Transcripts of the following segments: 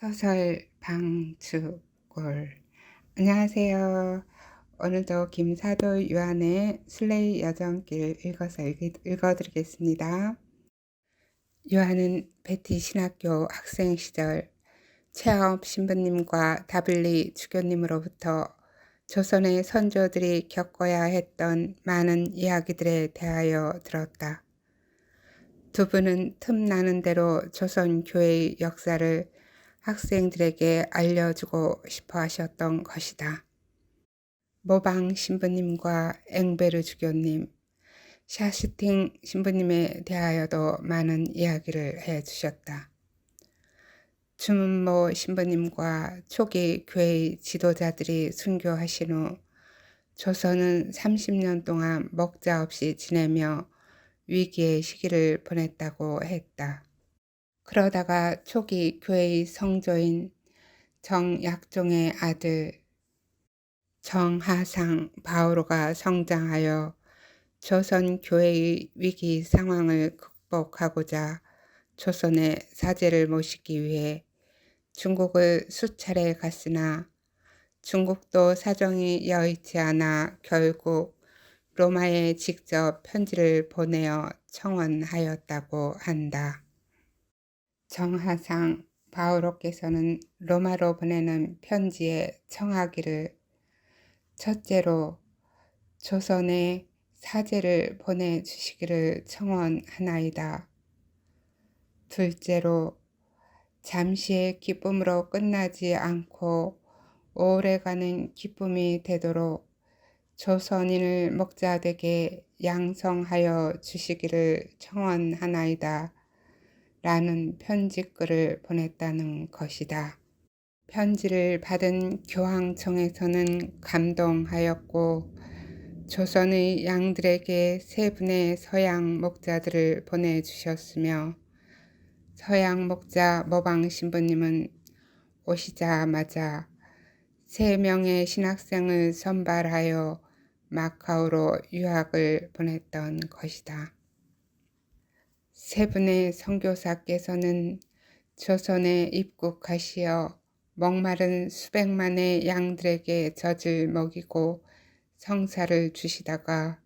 소설 방주골. 안녕하세요. 오늘도 김사도 유한의 순례의 여정길 읽어서 읽어드리겠습니다. 유한은 베티 신학교 학생 시절 최아업 신부님과 다블리 주교님으로부터 조선의 선조들이 겪어야 했던 많은 이야기들에 대하여 들었다. 두 분은 틈나는 대로 조선 교회의 역사를 학생들에게 알려주고 싶어 하셨던 것이다. 모방 신부님과 앵베르 주교님, 샤스팅 신부님에 대하여도 많은 이야기를 해주셨다. 주문모 신부님과 초기 교회의 지도자들이 순교하신 후 조선은 30년 동안 먹자 없이 지내며 위기의 시기를 보냈다고 했다. 그러다가 초기 교회의 성조인 정약종의 아들 정하상 바오로가 성장하여 조선 교회의 위기 상황을 극복하고자 조선의 사제를 모시기 위해 중국을 수차례 갔으나 중국도 사정이 여의치 않아 결국 로마에 직접 편지를 보내어 청원하였다고 한다. 정하상 바오로께서는 로마로 보내는 편지에 청하기를 첫째로 조선에 사제를 보내주시기를 청원하나이다. 둘째로 잠시의 기쁨으로 끝나지 않고 오래가는 기쁨이 되도록 조선인을 목자되게 양성하여 주시기를 청원하나이다. 라는 편지글을 보냈다는 것이다. 편지를 받은 교황청에서는 감동하였고 조선의 양들에게 세 분의 서양 목자들을 보내주셨으며 서양 목자 모방 신부님은 오시자마자 3명의 신학생을 선발하여 마카오로 유학을 보냈던 것이다. 세 분의 선교사께서는 조선에 입국하시어 목마른 수백만의 양들에게 젖을 먹이고 성사를 주시다가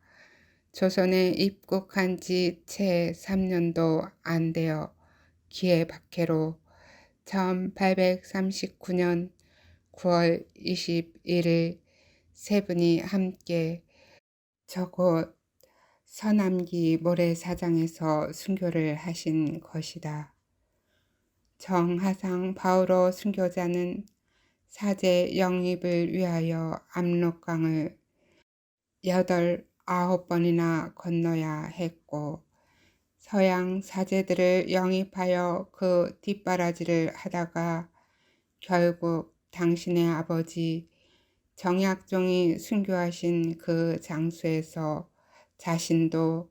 조선에 입국한 지 채 3년도 안 되어 기해박해로 1839년 9월 21일 세 분이 함께 저곳 서남기 모래사장에서 순교를 하신 것이다. 정하상 바오로 순교자는 사제 영입을 위하여 압록강을 8, 9번이나 건너야 했고 서양 사제들을 영입하여 그 뒷바라지를 하다가 결국 당신의 아버지 정약종이 순교하신 그 장소에서 자신도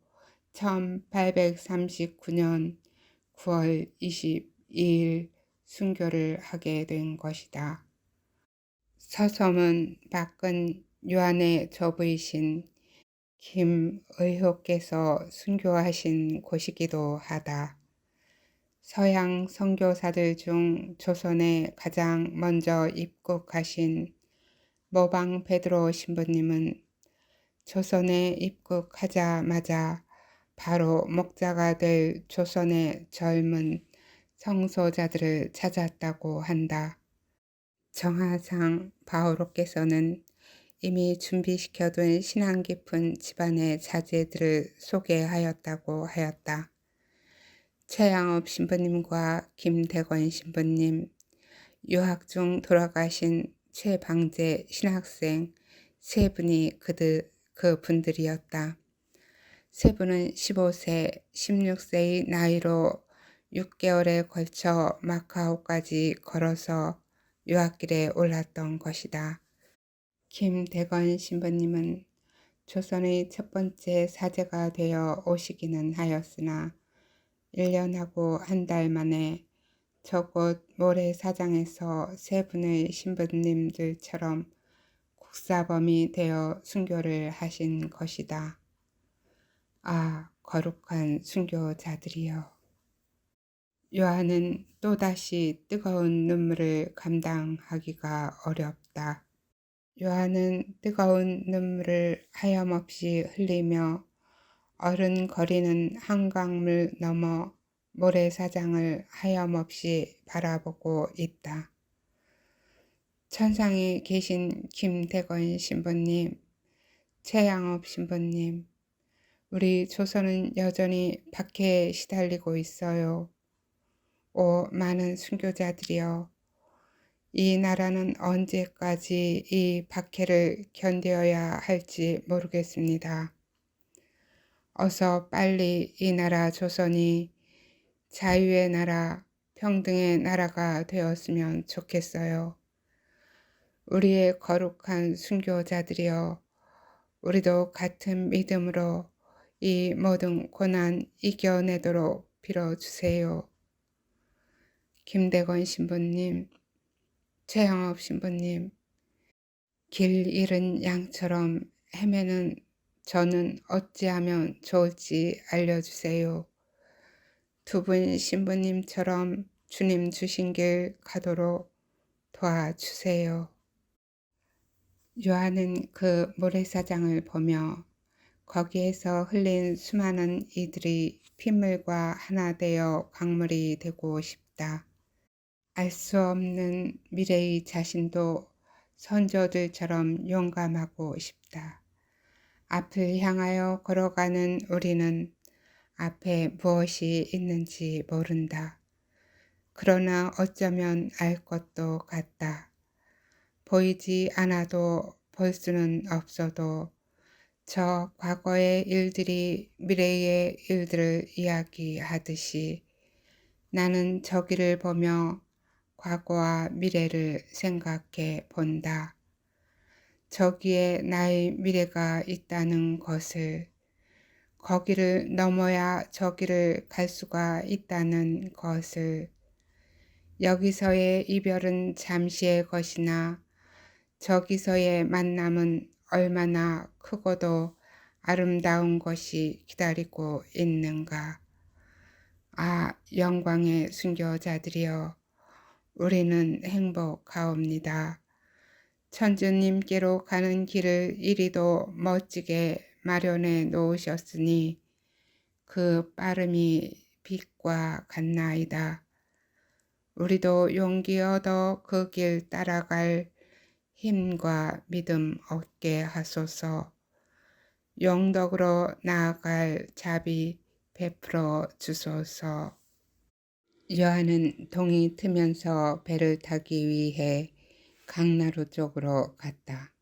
1839년 9월 22일 순교를 하게 된 것이다. 서섬은 밖은 유한의 조부이신 김의효께서 순교하신 곳이기도 하다. 서양 선교사들 중 조선에 가장 먼저 입국하신 모방 베드로 신부님은 조선에 입국하자마자 바로 목자가 될 조선의 젊은 성소자들을 찾았다고 한다. 정하상 바오로께서는 이미 준비시켜둔 신앙 깊은 집안의 자제들을 소개하였다고 하였다. 최양업 신부님과 김대건 신부님, 유학 중 돌아가신 최방재 신학생 세 분이 그 분들이었다. 세 분은 15세, 16세의 나이로 6개월에 걸쳐 마카오까지 걸어서 유학길에 올랐던 것이다. 김대건 신부님은 조선의 첫 번째 사제가 되어 오시기는 하였으나 1년하고 한 달 만에 저곳 모래사장에서 세 분의 신부님들처럼 국사범이 되어 순교를 하신 것이다. 아, 거룩한 순교자들이여. 요한은 또다시 뜨거운 눈물을 감당하기가 어렵다. 요한은 뜨거운 눈물을 하염없이 흘리며 어른거리는 한강물 너머 모래사장을 하염없이 바라보고 있다. 천상에 계신 김대건 신부님, 최양업 신부님, 우리 조선은 여전히 박해에 시달리고 있어요. 오 많은 순교자들이여, 이 나라는 언제까지 이 박해를 견뎌야 할지 모르겠습니다. 어서 빨리 이 나라 조선이 자유의 나라, 평등의 나라가 되었으면 좋겠어요. 우리의 거룩한 순교자들이여, 우리도 같은 믿음으로 이 모든 고난 이겨내도록 빌어주세요. 김대건 신부님, 최영업 신부님, 길 잃은 양처럼 헤매는 저는 어찌하면 좋을지 알려주세요. 두 분 신부님처럼 주님 주신 길 가도록 도와주세요. 요한은 그 모래사장을 보며 거기에서 흘린 수많은 이들이 핏물과 하나 되어 강물이 되고 싶다. 알 수 없는 미래의 자신도 선조들처럼 용감하고 싶다. 앞을 향하여 걸어가는 우리는 앞에 무엇이 있는지 모른다. 그러나 어쩌면 알 것도 같다. 보이지 않아도 볼 수는 없어도 저 과거의 일들이 미래의 일들을 이야기하듯이 나는 저기를 보며 과거와 미래를 생각해 본다. 저기에 나의 미래가 있다는 것을, 거기를 넘어야 저기를 갈 수가 있다는 것을, 여기서의 이별은 잠시의 것이나 저기서의 만남은 얼마나 크고도 아름다운 것이 기다리고 있는가. 아, 영광의 순교자들이여, 우리는 행복하옵니다. 천주님께로 가는 길을 이리도 멋지게 마련해 놓으셨으니 그 빠름이 빛과 같나이다. 우리도 용기 얻어 그 길 따라갈 힘과 믿음 얻게 하소서. 영덕으로 나아갈 자비 베풀어 주소서. 요한은 동이 트면서 배를 타기 위해 강나루 쪽으로 갔다.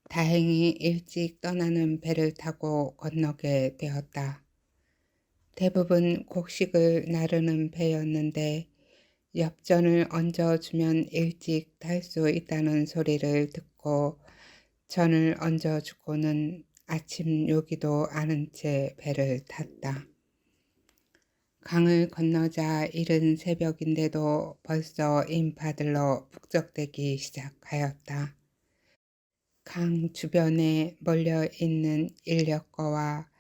다행히 일찍 떠나는 배를 타고 건너게 되었다. 대부분 곡식을 나르는 배였는데 엽전을 얹어주면 일찍 탈 수 있다는 소리를 듣고 전을 얹어주고는 아침 요기도 않은 채 배를 탔다. 강을 건너자 이른 새벽인데도 벌써 인파들로 북적대기 시작하였다. 강 주변에 몰려있는 인력거와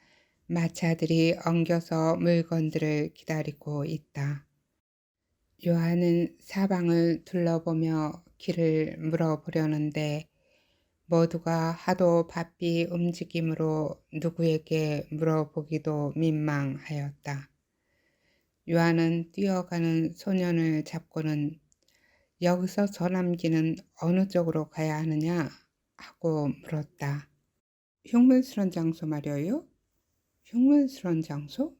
마차들이 엉겨서 물건들을 기다리고 있다. 요한은 사방을 둘러보며 길을 물어보려는데 모두가 하도 바삐 움직임으로 누구에게 물어보기도 민망하였다. 요한은 뛰어가는 소년을 잡고는 여기서 저남기는 어느 쪽으로 가야 하느냐 하고 물었다. 흉물스런 장소 말이요? 흉물스런 장소?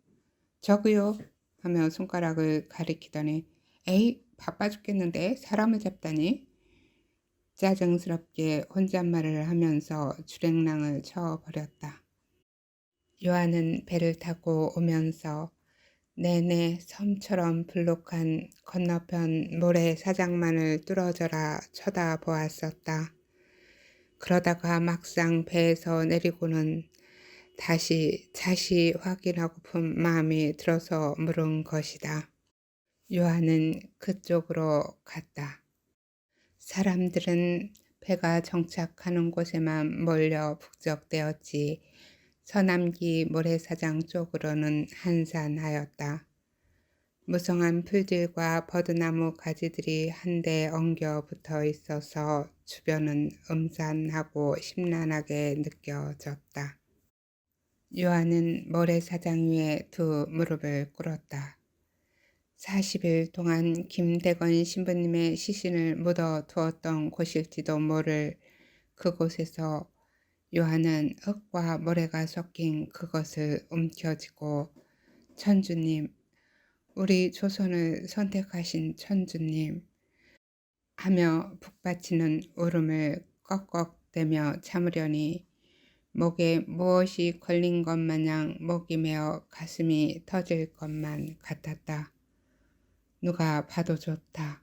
저기요 하며 손가락을 가리키더니 에이 바빠 죽겠는데 사람을 잡다니. 짜증스럽게 혼잣말을 하면서 주랭랑을 쳐버렸다. 요한은 배를 타고 오면서 내내 섬처럼 불룩한 건너편 모래사장만을 뚫어져라 쳐다보았었다. 그러다가 막상 배에서 내리고는 다시 확인하고픈 마음이 들어서 물은 것이다. 요한은 그쪽으로 갔다. 사람들은 배가 정착하는 곳에만 몰려 북적대었지 서남기 모래사장 쪽으로는 한산하였다. 무성한 풀들과 버드나무 가지들이 한데 엉겨 붙어 있어서 주변은 음산하고 심란하게 느껴졌다. 요한은 모래사장 위에 두 무릎을 꿇었다. 40일 동안 김대건 신부님의 시신을 묻어 두었던 곳일지도 모를 그곳에서 요한은 흙과 모래가 섞인 그것을 움켜쥐고 천주님, 우리 조선을 선택하신 천주님 하며 북받치는 울음을 꺽꺽대며 참으려니 목에 무엇이 걸린 것 마냥 목이 메어 가슴이 터질 것만 같았다. 누가 봐도 좋다.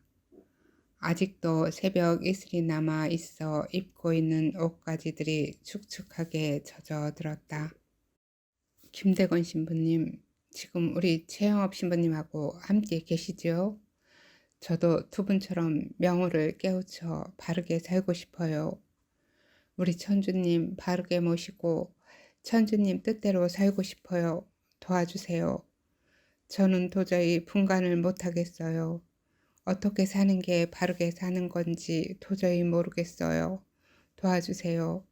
아직도 새벽 이슬이 남아 있어 입고 있는 옷가지들이 축축하게 젖어들었다. 김대건 신부님, 지금 우리 최영업 신부님하고 함께 계시죠? 저도 두 분처럼 명호를 깨우쳐 바르게 살고 싶어요. 우리 천주님 바르게 모시고 천주님 뜻대로 살고 싶어요. 도와주세요. 저는 도저히 분간을 못하겠어요. 어떻게 사는 게 바르게 사는 건지 도저히 모르겠어요. 도와주세요.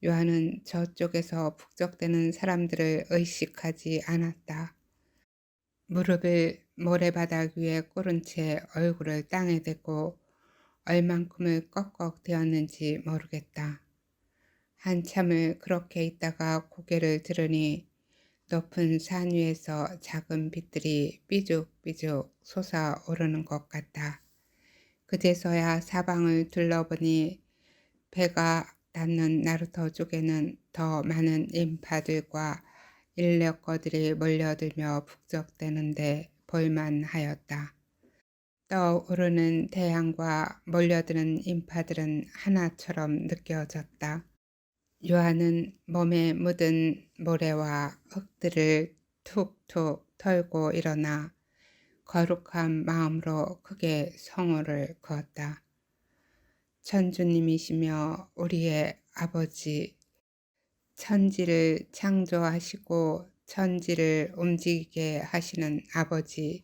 요한은 저쪽에서 북적대는 사람들을 의식하지 않았다. 무릎을 모래바닥 위에 꿇은 채 얼굴을 땅에 대고 얼만큼을 꺽꺽 대었는지 모르겠다. 한참을 그렇게 있다가 고개를 들으니 높은 산 위에서 작은 빛들이 삐죽삐죽 솟아오르는 것 같다. 그제서야 사방을 둘러보니 배가 닿는 나루터 쪽에는 더 많은 인파들과 인력거들이 몰려들며 북적대는데 볼만하였다. 떠오르는 태양과 몰려드는 인파들은 하나처럼 느껴졌다. 요한은 몸에 묻은 모래와 흙들을 툭툭 털고 일어나 거룩한 마음으로 크게 성호를 그었다. 천주님이시며 우리의 아버지, 천지를 창조하시고 천지를 움직이게 하시는 아버지,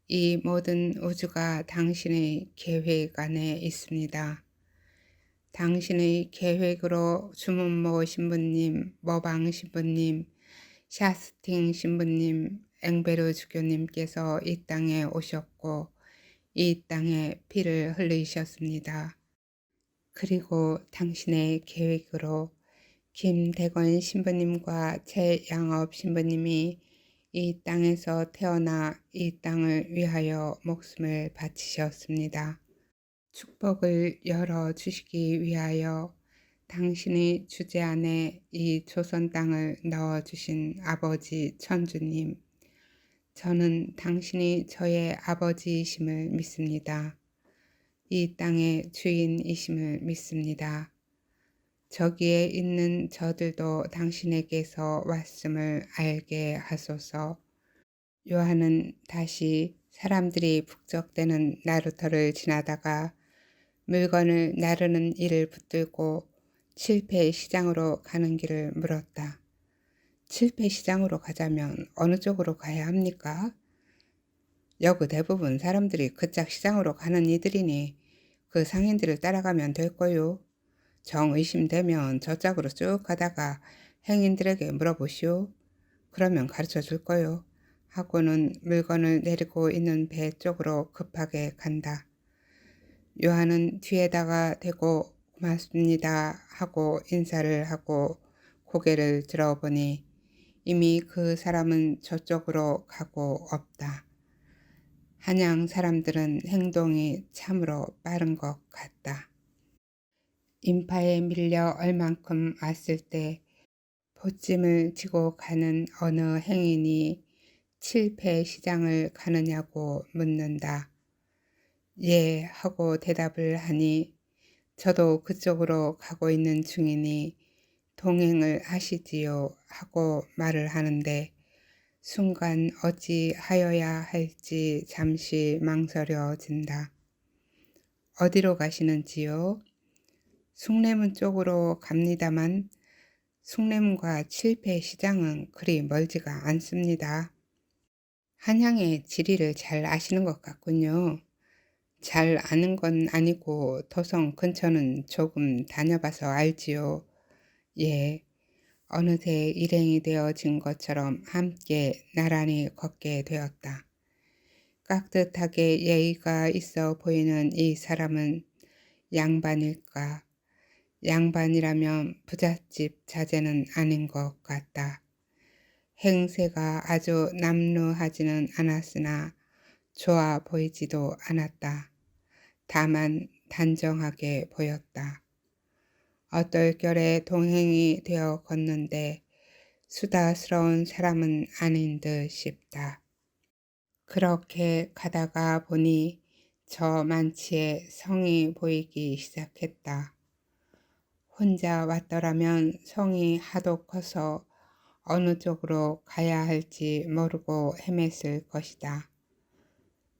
이 모든 우주가 당신의 계획 안에 있습니다. 당신의 계획으로 주문모 신부님, 머방 신부님, 샤스팅 신부님, 앵베르 주교님께서 이 땅에 오셨고 이 땅에 피를 흘리셨습니다. 그리고 당신의 계획으로 김대건 신부님과 최양업 신부님이 이 땅에서 태어나 이 땅을 위하여 목숨을 바치셨습니다. 축복을 열어주시기 위하여 당신의 주제 안에 이 조선 땅을 넣어주신 아버지 천주님, 저는 당신이 저의 아버지이심을 믿습니다. 이 땅의 주인이심을 믿습니다. 저기에 있는 저들도 당신에게서 왔음을 알게 하소서. 요한은 다시 사람들이 북적대는 나루터를 지나다가 물건을 나르는 일을 붙들고 칠패 시장으로 가는 길을 물었다. 칠패 시장으로 가자면 어느 쪽으로 가야 합니까? 여그 대부분 사람들이 그짝 시장으로 가는 이들이니 그 상인들을 따라가면 될 거요. 정 의심되면 저짝으로 쭉 가다가 행인들에게 물어보시오. 그러면 가르쳐 줄 거요. 하고는 물건을 내리고 있는 배 쪽으로 급하게 간다. 요한은 뒤에다가 대고 고맙습니다 하고 인사를 하고 고개를 들어보니 이미 그 사람은 저쪽으로 가고 없다. 한양 사람들은 행동이 참으로 빠른 것 같다. 인파에 밀려 얼만큼 왔을 때 보찜을 지고 가는 어느 행인이 칠패 시장을 가느냐고 묻는다. 예 하고 대답을 하니 저도 그쪽으로 가고 있는 중이니 동행을 하시지요 하고 말을 하는데 순간 어찌하여야 할지 잠시 망설여진다. 어디로 가시는지요? 숭례문 쪽으로 갑니다만 숭례문과 칠패 시장은 그리 멀지가 않습니다. 한양의 지리를 잘 아시는 것 같군요. 잘 아는 건 아니고 도성 근처는 조금 다녀봐서 알지요. 예, 어느새 일행이 되어진 것처럼 함께 나란히 걷게 되었다. 깍듯하게 예의가 있어 보이는 이 사람은 양반일까? 양반이라면 부잣집 자제는 아닌 것 같다. 행세가 아주 남루하지는 않았으나 좋아 보이지도 않았다. 다만 단정하게 보였다. 얼떨결에 동행이 되어 걷는데 수다스러운 사람은 아닌 듯 싶다. 그렇게 가다가 보니 저 만치에 성이 보이기 시작했다. 혼자 왔더라면 성이 하도 커서 어느 쪽으로 가야 할지 모르고 헤맸을 것이다.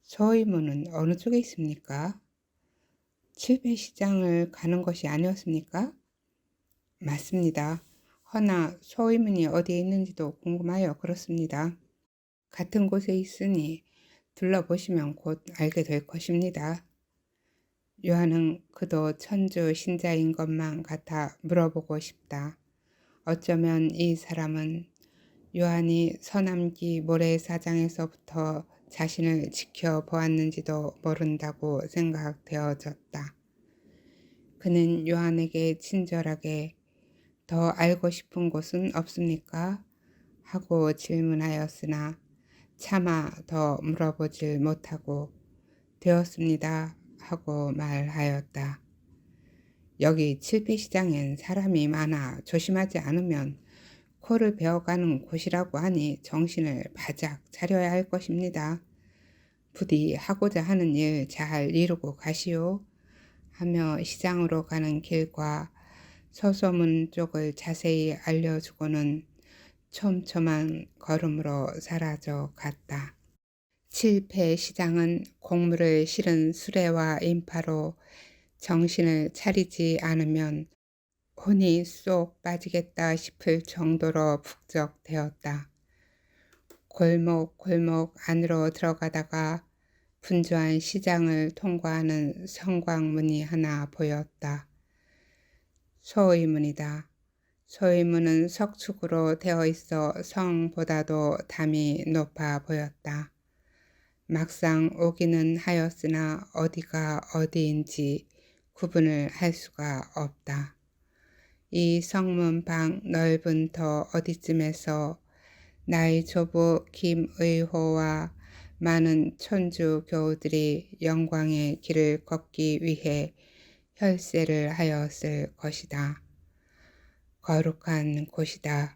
서의문은 어느 쪽에 있습니까? 칠배시장을 가는 것이 아니었습니까? 맞습니다. 허나 서의문이 어디에 있는지도 궁금하여 그렇습니다. 같은 곳에 있으니 둘러보시면 곧 알게 될 것입니다. 요한은 그도 천주 신자인 것만 같아 물어보고 싶다. 어쩌면 이 사람은 요한이 서남기 모래사장에서부터 자신을 지켜보았는지도 모른다고 생각되어졌다. 그는 요한에게 친절하게 더 알고 싶은 곳은 없습니까? 하고 질문하였으나 차마 더 물어보질 못하고 되었습니다 하고 말하였다. 여기 칠피시장엔 사람이 많아 조심하지 않으면 코를 베어가는 곳이라고 하니 정신을 바짝 차려야 할 것입니다. 부디 하고자 하는 일 잘 이루고 가시오 하며 시장으로 가는 길과 서소문 쪽을 자세히 알려주고는 촘촘한 걸음으로 사라져 갔다. 칠패시장은 곡물을 실은 수레와 인파로 정신을 차리지 않으면 혼이 쏙 빠지겠다 싶을 정도로 북적되었다. 골목 안으로 들어가다가 분주한 시장을 통과하는 성곽문이 하나 보였다. 소의문이다. 소의문은 석축으로 되어 있어 성보다도 담이 높아 보였다. 막상 오기는 하였으나 어디가 어디인지 구분을 할 수가 없다. 이 성문 방 넓은 터 어디쯤에서 나이 조부 김의호와 많은 천주 교우들이 영광의 길을 걷기 위해 혈세를 하였을 것이다. 거룩한 곳이다.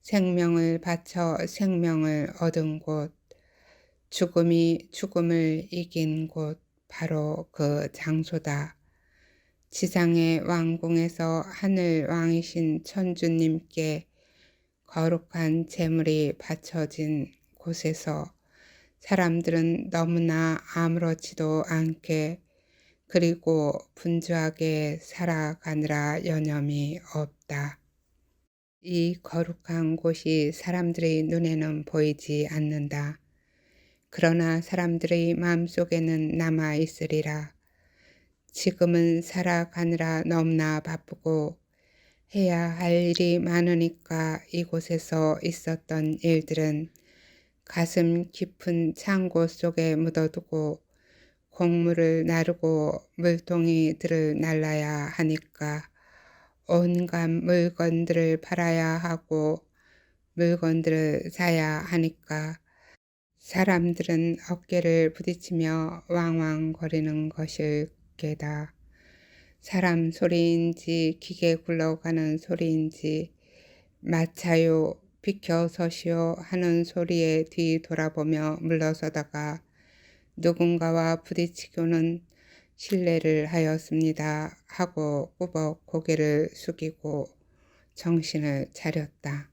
생명을 바쳐 생명을 얻은 곳, 죽음이 죽음을 이긴 곳, 바로 그 장소다. 지상의 왕궁에서 하늘 왕이신 천주님께 거룩한 제물이 바쳐진 곳에서 사람들은 너무나 아무렇지도 않게 그리고 분주하게 살아가느라 여념이 없다. 이 거룩한 곳이 사람들의 눈에는 보이지 않는다. 그러나 사람들의 마음속에는 남아 있으리라. 지금은 살아가느라 너무나 바쁘고 해야 할 일이 많으니까 이곳에서 있었던 일들은 가슴 깊은 창고 속에 묻어두고 곡물을 나르고 물동이들을 날라야 하니까 온갖 물건들을 팔아야 하고 물건들을 사야 하니까 사람들은 어깨를 부딪히며 왕왕거리는 것일 게다. 사람 소리인지 기계 굴러가는 소리인지 마차요 비켜서시오 하는 소리에 뒤 돌아보며 물러서다가 누군가와 부딪히고는 실례를 하였습니다 하고 꾸벅 고개를 숙이고 정신을 차렸다.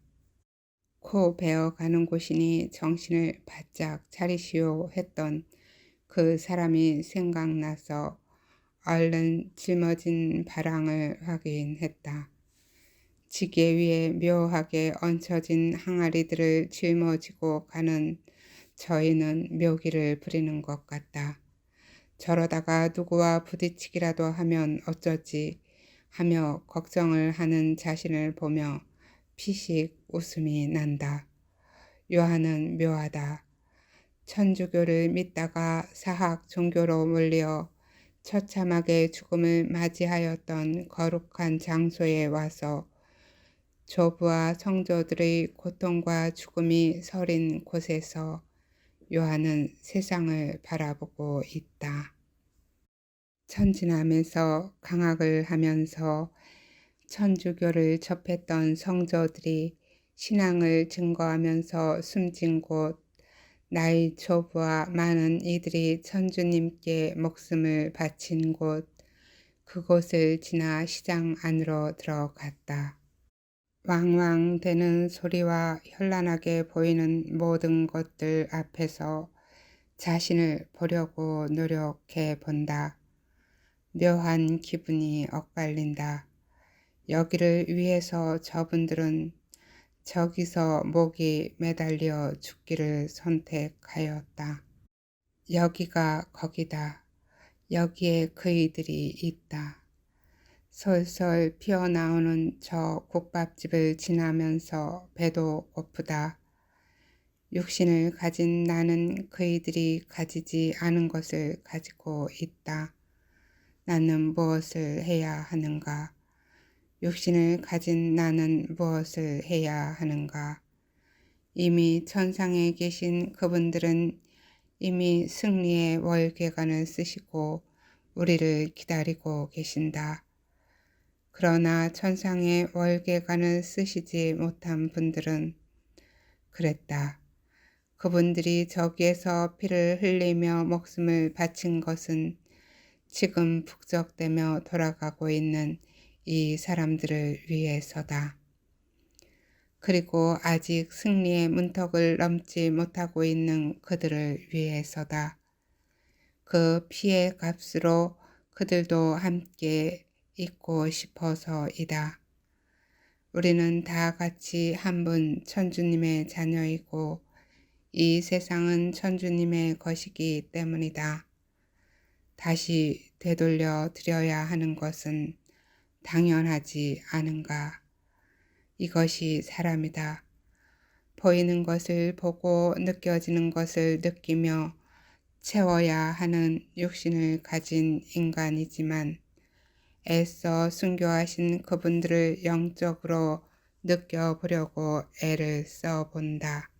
코 베어가는 곳이니 정신을 바짝 차리시오 했던 그 사람이 생각나서 얼른 짊어진 바랑을 확인했다. 지게 위에 묘하게 얹혀진 항아리들을 짊어지고 가는 저희는 묘기를 부리는 것 같다. 저러다가 누구와 부딪히기라도 하면 어쩌지 하며 걱정을 하는 자신을 보며 피식 웃음이 난다. 요한은 묘하다. 천주교를 믿다가 사학 종교로 몰려 처참하게 죽음을 맞이하였던 거룩한 장소에 와서 조부와 성도들의 고통과 죽음이 서린 곳에서 요한은 세상을 바라보고 있다. 천진함에서 강학을 하면서 천주교를 접했던 성도들이 신앙을 증거하면서 숨진 곳, 나의 조부와 많은 이들이 천주님께 목숨을 바친 곳, 그곳을 지나 시장 안으로 들어갔다. 왕왕대는 소리와 현란하게 보이는 모든 것들 앞에서 자신을 보려고 노력해 본다. 묘한 기분이 엇갈린다. 여기를 위해서 저분들은 저기서 목이 매달려 죽기를 선택하였다. 여기가 거기다. 여기에 그이들이 있다. 솔솔 피어나오는 저 국밥집을 지나면서 배도 고프다. 육신을 가진 나는 그이들이 가지지 않은 것을 가지고 있다. 나는 무엇을 해야 하는가? 육신을 가진 나는 무엇을 해야 하는가? 이미 천상에 계신 그분들은 이미 승리의 월계관을 쓰시고 우리를 기다리고 계신다. 그러나 천상의 월계관을 쓰시지 못한 분들은 그랬다. 그분들이 저기에서 피를 흘리며 목숨을 바친 것은 지금 북적대며 돌아가고 있는 이 사람들을 위해서다. 그리고 아직 승리의 문턱을 넘지 못하고 있는 그들을 위해서다. 그 피의 값으로 그들도 함께 있고 싶어서이다. 우리는 다 같이 한 분 천주님의 자녀이고 이 세상은 천주님의 것이기 때문이다. 다시 되돌려 드려야 하는 것은 당연하지 않은가. 이것이 사람이다. 보이는 것을 보고 느껴지는 것을 느끼며 채워야 하는 육신을 가진 인간이지만 애써 순교하신 그분들을 영적으로 느껴보려고 애를 써본다.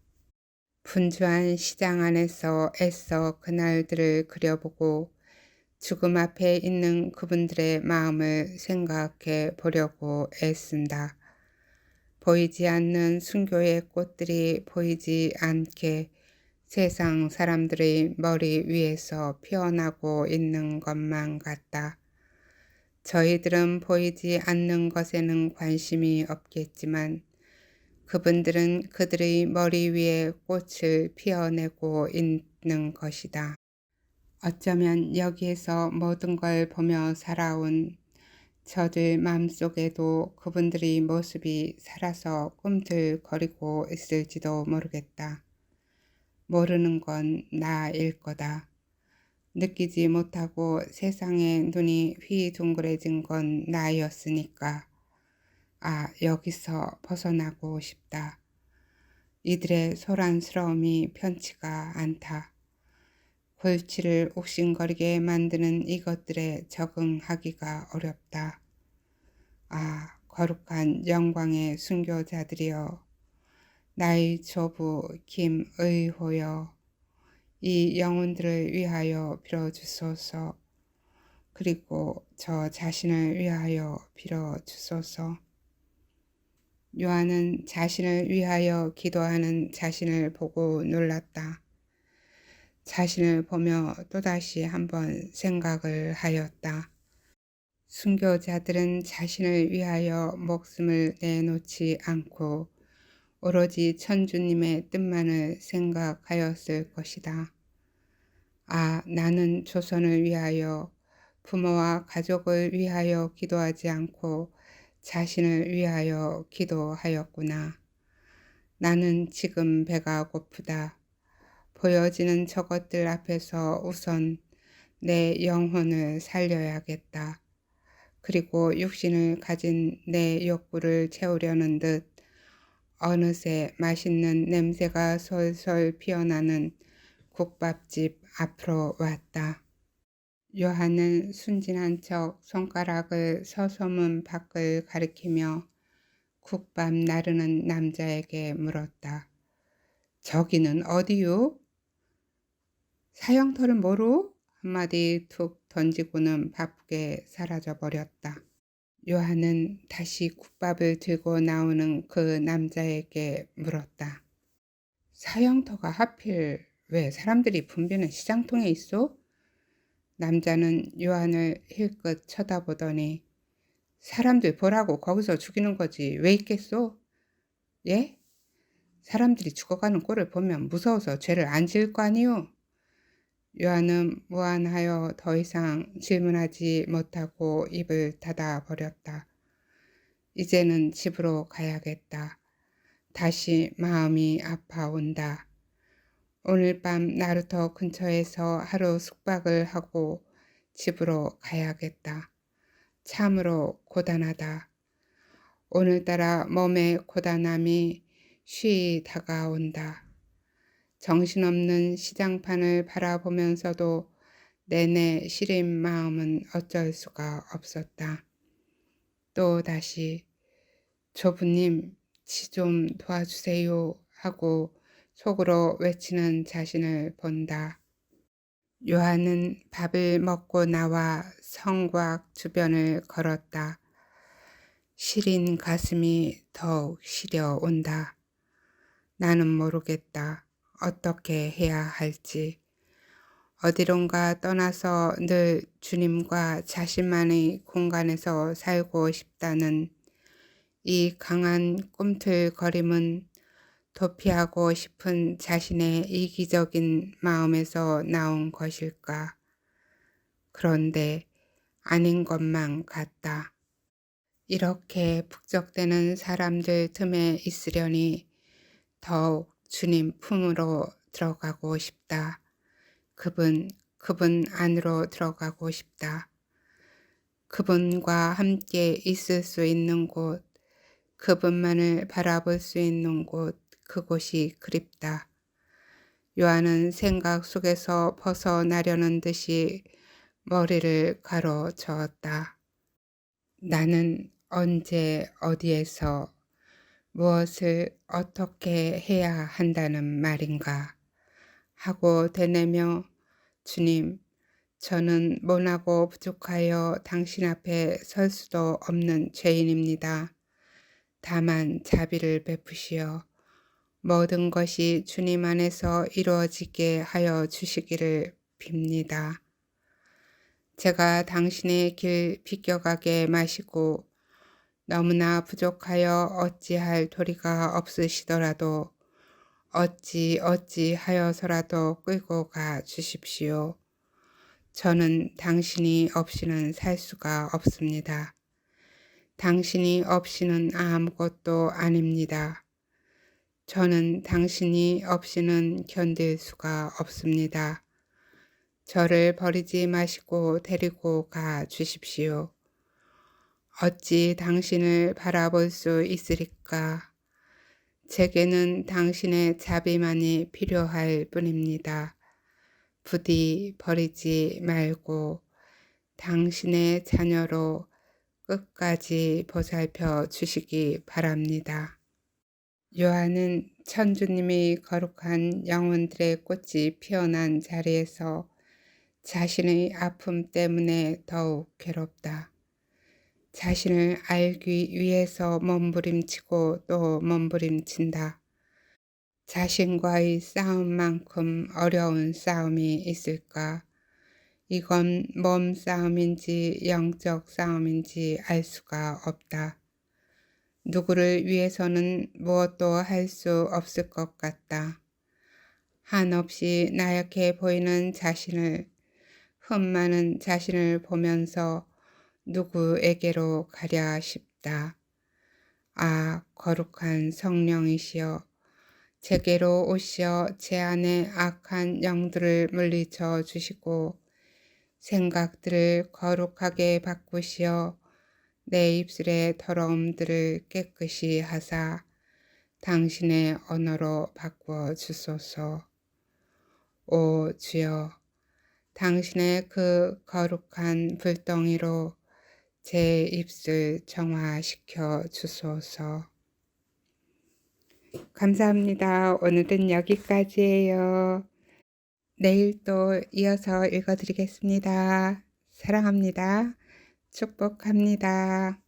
분주한 시장 안에서 애써 그날들을 그려보고 죽음 앞에 있는 그분들의 마음을 생각해 보려고 애쓴다. 보이지 않는 순교의 꽃들이 보이지 않게 세상 사람들의 머리 위에서 피어나고 있는 것만 같다. 저희들은 보이지 않는 것에는 관심이 없겠지만 그분들은 그들의 머리 위에 꽃을 피어내고 있는 것이다. 어쩌면 여기에서 모든 걸 보며 살아온 저들 마음속에도 그분들의 모습이 살아서 꿈틀거리고 있을지도 모르겠다. 모르는 건 나일 거다. 느끼지 못하고 세상에 눈이 휘둥그레진 건 나였으니까. 아, 여기서 벗어나고 싶다. 이들의 소란스러움이 편치가 않다. 골치를 옥신거리게 만드는 이것들에 적응하기가 어렵다. 아, 거룩한 영광의 순교자들이여, 나의 조부 김의호여, 이 영혼들을 위하여 빌어주소서. 그리고 저 자신을 위하여 빌어주소서. 요한은 자신을 위하여 기도하는 자신을 보고 놀랐다. 자신을 보며 또다시 한번 생각을 하였다. 순교자들은 자신을 위하여 목숨을 내놓지 않고 오로지 천주님의 뜻만을 생각하였을 것이다. 아, 나는 조선을 위하여 부모와 가족을 위하여 기도하지 않고 자신을 위하여 기도하였구나. 나는 지금 배가 고프다. 보여지는 저것들 앞에서 우선 내 영혼을 살려야겠다. 그리고 육신을 가진 내 욕구를 채우려는 듯 어느새 맛있는 냄새가 솔솔 피어나는 국밥집 앞으로 왔다. 요한은 순진한 척 손가락을 서소문 밖을 가리키며 국밥 나르는 남자에게 물었다. 저기는 어디요? 사형터를 모루? 한마디 툭 던지고는 바쁘게 사라져 버렸다. 요한은 다시 국밥을 들고 나오는 그 남자에게 물었다. 사형터가 하필 왜 사람들이 붐비는 시장통에 있어? 남자는 요한을 힐끗 쳐다보더니 사람들 보라고 거기서 죽이는 거지 왜 있겠소? 예? 사람들이 죽어가는 꼴을 보면 무서워서 죄를 안 지을 거 아니요? 요한은 무안하여 더 이상 질문하지 못하고 입을 닫아 버렸다. 이제는 집으로 가야겠다. 다시 마음이 아파온다. 오늘 밤 나루터 근처에서 하루 숙박을 하고 집으로 가야겠다. 참으로 고단하다. 오늘따라 몸의 고단함이 쉬이 다가온다. 정신없는 시장판을 바라보면서도 내내 시린 마음은 어쩔 수가 없었다. 또 다시 조부님 지 좀 도와주세요 하고 속으로 외치는 자신을 본다. 요한은 밥을 먹고 나와 성곽 주변을 걸었다. 시린 가슴이 더욱 시려온다. 나는 모르겠다. 어떻게 해야 할지. 어디론가 떠나서 늘 주님과 자신만의 공간에서 살고 싶다는 이 강한 꿈틀거림은 도피하고 싶은 자신의 이기적인 마음에서 나온 것일까? 그런데 아닌 것만 같다. 이렇게 북적대는 사람들 틈에 있으려니 더욱 주님 품으로 들어가고 싶다. 그분 안으로 들어가고 싶다. 그분과 함께 있을 수 있는 곳, 그분만을 바라볼 수 있는 곳, 그곳이 그립다. 요한은 생각 속에서 벗어나려는 듯이 머리를 가로저었다. 나는 언제 어디에서 무엇을 어떻게 해야 한다는 말인가 하고 되뇌며 주님, 저는 모나고 부족하여 당신 앞에 설 수도 없는 죄인입니다. 다만 자비를 베푸시어 모든 것이 주님 안에서 이루어지게 하여 주시기를 빕니다. 제가 당신의 길 비껴가게 마시고 너무나 부족하여 어찌할 도리가 없으시더라도 어찌 하여서라도 끌고 가 주십시오. 저는 당신이 없이는 살 수가 없습니다. 당신이 없이는 아무것도 아닙니다. 저는 당신이 없이는 견딜 수가 없습니다. 저를 버리지 마시고 데리고 가 주십시오. 어찌 당신을 바라볼 수 있으리까? 제게는 당신의 자비만이 필요할 뿐입니다. 부디 버리지 말고 당신의 자녀로 끝까지 보살펴 주시기 바랍니다. 요한은 천주님의 거룩한 영혼들의 꽃이 피어난 자리에서 자신의 아픔 때문에 더욱 괴롭다. 자신을 알기 위해서 몸부림치고 또 몸부림친다. 자신과의 싸움만큼 어려운 싸움이 있을까? 이건 몸 싸움인지 영적 싸움인지 알 수가 없다. 누구를 위해서는 무엇도 할 수 없을 것 같다. 한없이 나약해 보이는 자신을, 흠 많은 자신을 보면서 누구에게로 가랴 싶다. 아, 거룩한 성령이시여, 제게로 오시어 제 안에 악한 영들을 물리쳐 주시고 생각들을 거룩하게 바꾸시어 내 입술의 더러움들을 깨끗이 하사 당신의 언어로 바꾸어 주소서. 오 주여, 당신의 그 거룩한 불덩이로 제 입술 정화시켜 주소서. 감사합니다. 오늘은 여기까지예요. 내일 또 이어서 읽어드리겠습니다. 사랑합니다. 축복합니다.